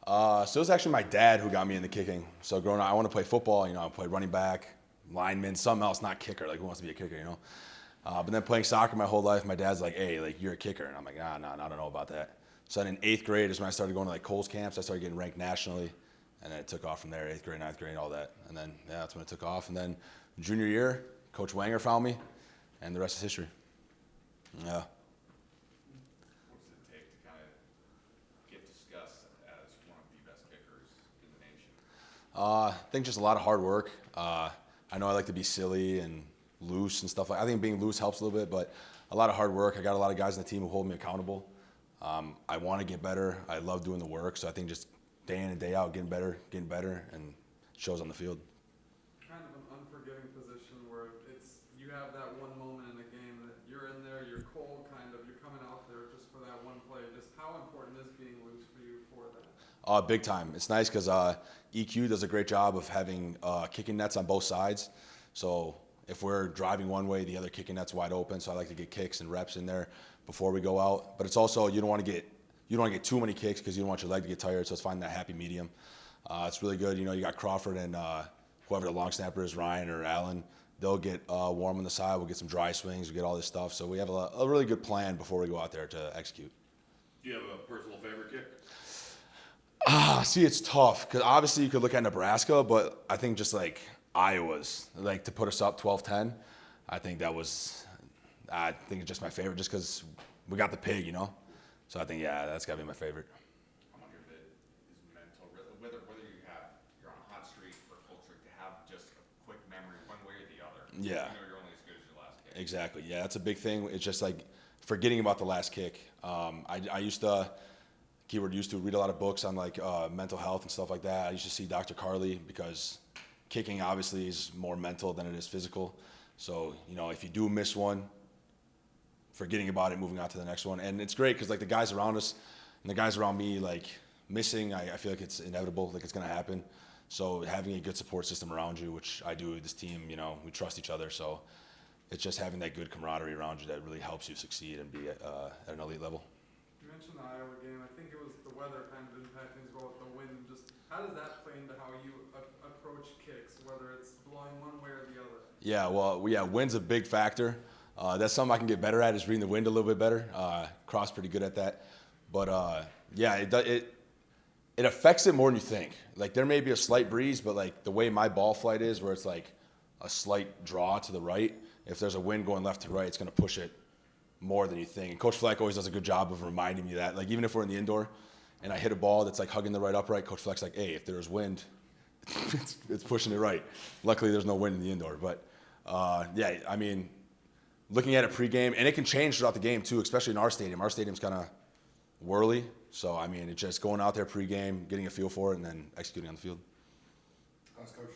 So it was actually my dad who got me into kicking. So growing up, I want to play football. I played running back, lineman, something else, not kicker. Like, who wants to be a kicker, But then playing soccer my whole life, my dad's like, hey, like, you're a kicker. And I'm like, nah, I don't know about that. So then in 8th grade is when I started going to, like, Coles camps. I started getting ranked nationally. And then it took off from there, 8th grade, 9th grade, all that. And then, yeah, that's when it took off. And then junior year, Coach Wanger found me, and the rest is history. Yeah. I think just a lot of hard work. I know I like to be silly and loose and stuff. I think being loose helps a little bit, but a lot of hard work. I got a lot of guys on the team who hold me accountable. I want to get better. I love doing the work, so I think just day in and day out, getting better, and it shows on the field. Kind of an unforgiving position where you have that one moment in a game that you're in there, you're cold, you're coming out there just for that one play. Just how important is being loose for you for that? Big time. It's nice because EQ does a great job of having kicking nets on both sides. So if we're driving one way, the other kicking net's wide open. So I like to get kicks and reps in there before we go out. But it's also you don't want to get too many kicks because you don't want your leg to get tired. So it's finding that happy medium. It's really good. You got Crawford and whoever the long snapper is, Ryan or Allen. They'll get warm on the side. We'll get some dry swings. We get all this stuff. So we have a really good plan before we go out there to execute. Do you have a personal favorite kick? See, it's tough because obviously you could look at Nebraska, but I think just like Iowa's, like to put us up 12-10, I think it's just my favorite just because we got the pig, So I think, yeah, that's got to be my favorite. I wonder if it is mental, whether you're on a hot streak or cold streak, to have just a quick memory one way or the other. Yeah. You're only as good as your last kick. Exactly. Yeah, that's a big thing. It's just like forgetting about the last kick. I used to read a lot of books on like mental health and stuff like that. I used to see Dr. Carly because kicking obviously is more mental than it is physical. So, if you do miss one, forgetting about it, moving on to the next one. And it's great because like the guys around us and the guys around me, like missing, I feel like it's inevitable, like it's going to happen. So having a good support system around you, which I do with this team, we trust each other. So it's just having that good camaraderie around you that really helps you succeed and be at an elite level. You mentioned the Iowa game. I think it was the weather kind of impacting as well with the wind. Just how does that play into how you approach kicks, whether it's blowing one way or the other? Yeah, well, wind's a big factor. That's something I can get better at is reading the wind a little bit better. Cross pretty good at that. But, it affects it more than you think. Like there may be a slight breeze, but like the way my ball flight is where it's like a slight draw to the right, if there's a wind going left to right, it's going to push it more than you think. And Coach Fleck always does a good job of reminding me that. Like even if we're in the indoor and I hit a ball that's like hugging the right upright, Coach Fleck's like, hey, if there's wind, it's pushing it right. Luckily, there's no wind in the indoor. But, looking at it pregame, and it can change throughout the game too, especially in our stadium. Our stadium's kind of whirly. So, it's just going out there pregame, getting a feel for it, and then executing on the field. How's Coach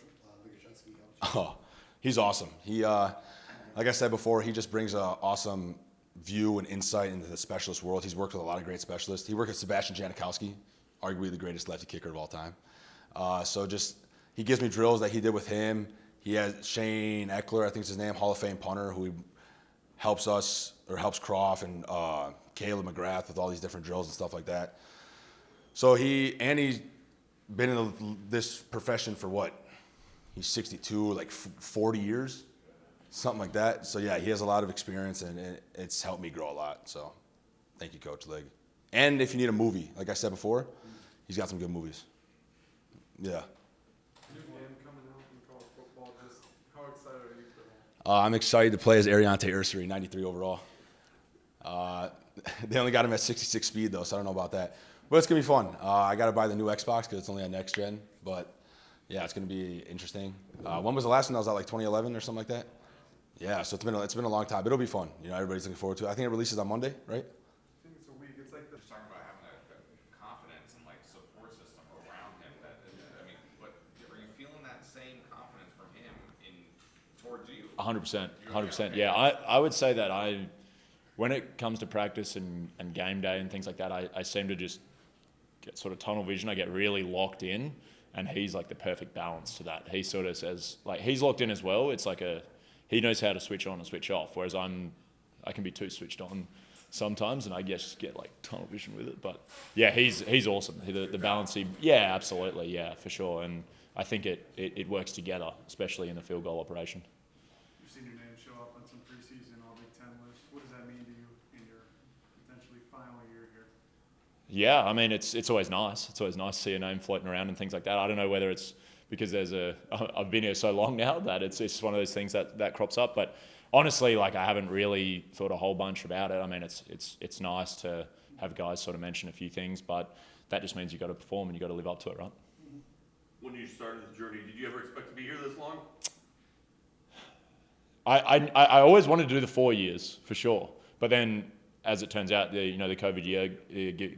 Lukashevsky? Oh, he's awesome. He, like I said before, he just brings an awesome view and insight into the specialist world. He's worked with a lot of great specialists. He worked with Sebastian Janikowski, arguably the greatest lefty kicker of all time. He gives me drills that he did with him. He has Shane Eckler, I think is his name, Hall of Fame punter, who helps Croft and Caleb McGrath with all these different drills and stuff like that. So he's been in this profession for what? He's 62, like 40 years, something like that. So yeah, he has a lot of experience and it's helped me grow a lot. So thank you, Coach Lig. And if you need a movie, like I said before, he's got some good movies. Yeah. New game coming out in college football. Just how excited are you for that? I'm excited to play as Ariante Ursary, 93 overall. They only got him at 66 speed, though, so I don't know about that. But it's going to be fun. I got to buy the new Xbox because it's only on next gen. But, yeah, it's going to be interesting. When was the last one? That was at like 2011 or something like that? Yeah, so it's been a long time. It'll be fun. Everybody's looking forward to it. I think it releases on Monday, right? I think it's a week. It's like Just talking about having that confidence and like support system around him. But are you feeling that same confidence from him towards you? 100%. 100%. Yeah, I would say that when it comes to practice and game day and things like that, I seem to just get sort of tunnel vision. I get really locked in, and he's like the perfect balance to that. He sort of says, like, he's locked in as well. It's like he knows how to switch on and switch off, whereas I can be too switched on sometimes, and I guess get like tunnel vision with it. But yeah, he's awesome. The balance, yeah, absolutely, yeah, for sure. And I think it works together, especially in the field goal operation. You've seen your name show up on some preseason All Big Ten lists. What does that mean to you in your potentially final year here? Yeah, I mean it's always nice. It's always nice to see a name floating around and things like that. I don't know whether it's because I've been here so long now that it's one of those things that crops up. But honestly, like I haven't really thought a whole bunch about it. I mean it's nice to have guys sort of mention a few things, but that just means you got to perform and you got to live up to it, right? When you started the journey, did you ever expect to be here this long? I always wanted to do the 4 years for sure, but then as it turns out, the COVID year,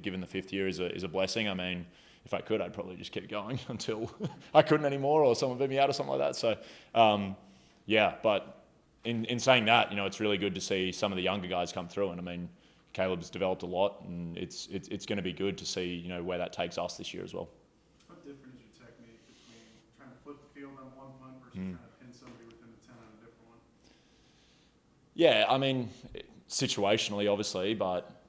given the 5th year, is a blessing. I mean, if I could, I'd probably just keep going until I couldn't anymore, or someone beat me out or something like that. So, yeah. But in saying that, it's really good to see some of the younger guys come through, and I mean, Caleb's developed a lot, and it's going to be good to see where that takes us this year as well. What different is your technique between trying to flip the field on one punt versus trying to pin somebody within the 10 on a different one? Yeah, I mean, situationally, obviously, but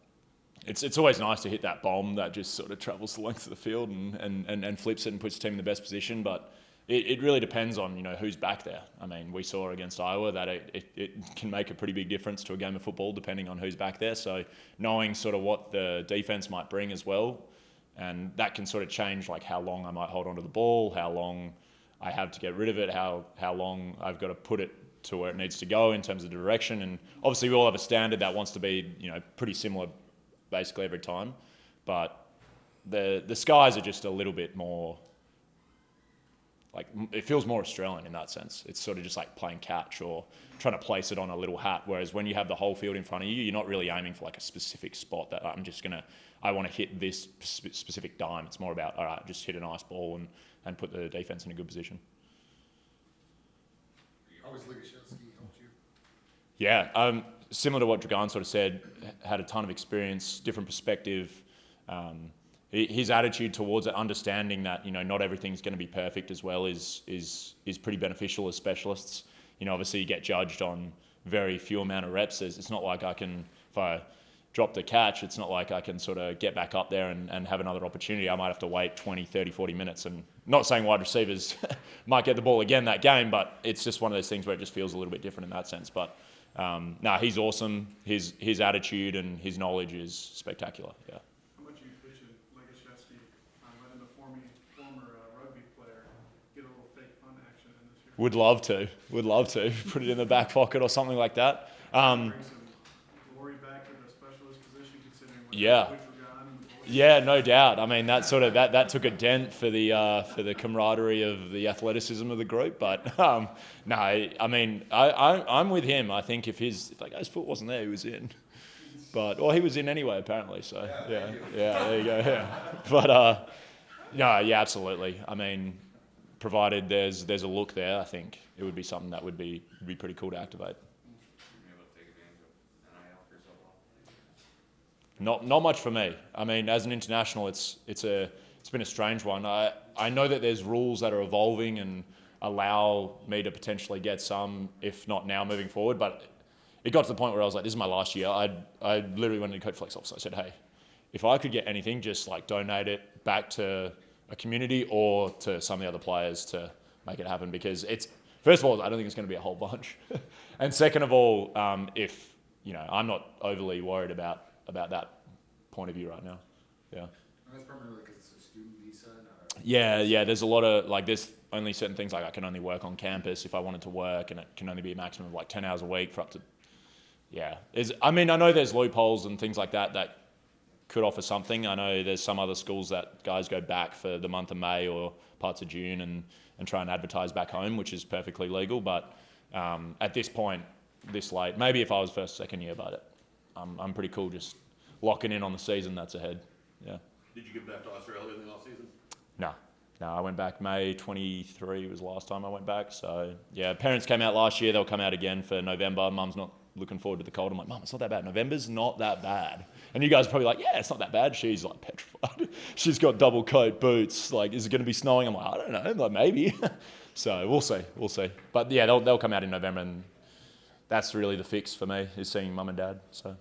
it's always nice to hit that bomb that just sort of travels the length of the field and flips it and puts the team in the best position. But it really depends on who's back there. I mean, we saw against Iowa that it can make a pretty big difference to a game of football depending on who's back there. So knowing sort of what the defense might bring as well, and that can sort of change like how long I might hold onto the ball, how long I have to get rid of it, how long I've got to put it to where it needs to go in terms of the direction. And obviously we all have a standard that wants to be pretty similar basically every time, but the skies are just a little bit more like, it feels more Australian in that sense. It's sort of just like playing catch or trying to place it on a little hat, whereas when you have the whole field in front of you, you're not really aiming for like a specific spot that I want to hit this specific dime. It's more about, all right, just hit a nice ball and put the defense in a good position. How was Ligashevsky helped you? Yeah, similar to what Dragan sort of said, had a ton of experience, different perspective. His attitude towards it, understanding that not everything's going to be perfect as well, is pretty beneficial as specialists. Obviously you get judged on very few amount of reps. It's not like if I drop the catch, it's not like I can sort of get back up there and have another opportunity. I might have to wait 20, 30, 40 minutes. And not saying wide receivers might get the ball again that game, but it's just one of those things where it just feels a little bit different in that sense. But he's awesome. His attitude and his knowledge is spectacular. Yeah. How much are you pitching Ligashevsky, letting the former rugby player get a little fake punt action in this year? Would love to. Put it in the back pocket or something like that. Bring some glory back to the specialist position, considering what Yeah. Dragan and the boys. Yeah, no doubt. I mean, that took a dent for the camaraderie of the athleticism of the group. But no, I mean, I'm with him. I think if that guy's foot wasn't there, he was in. But he was in anyway, apparently. So yeah, there you go. Yeah, but no, yeah, absolutely. I mean, provided there's a look there, I think it would be something that would be pretty cool to activate. Not much for me. I mean, as an international, it's been a strange one. I know that there's rules that are evolving and allow me to potentially get some, if not now, moving forward. But it got to the point where I was like, this is my last year. I literally went to Coach Flex office. I said, hey, if I could get anything, just like donate it back to a community or to some of the other players to make it happen. Because first of all, I don't think it's going to be a whole bunch. And second of all, if I'm not overly worried about that point of view right now. Yeah. And that's primarily because it's a student visa. Yeah. There's a lot of there's only certain things like I can only work on campus if I wanted to work, and it can only be a maximum of like 10 hours a week for up to. Yeah. I know there's loopholes and things like that could offer something. I know there's some other schools that guys go back for the month of May or parts of June and try and advertise back home, which is perfectly legal. But at this point, this late, maybe if I was first, second year, but I'm pretty cool just locking in on the season that's ahead. Yeah. Did you get back to Australia in the off season? No, I went back May 23 was the last time I went back. So yeah, parents came out last year. They'll come out again for November. Mum's not looking forward to the cold. I'm like, Mum, it's not that bad. November's not that bad. And you guys are probably like, yeah, it's not that bad. She's like petrified. She's got double coat boots. Like, is it going to be snowing? I'm like, I don't know. I'm like, maybe. So we'll see. But yeah, they'll come out in November, and that's really the fix for me, is seeing Mum and Dad. So.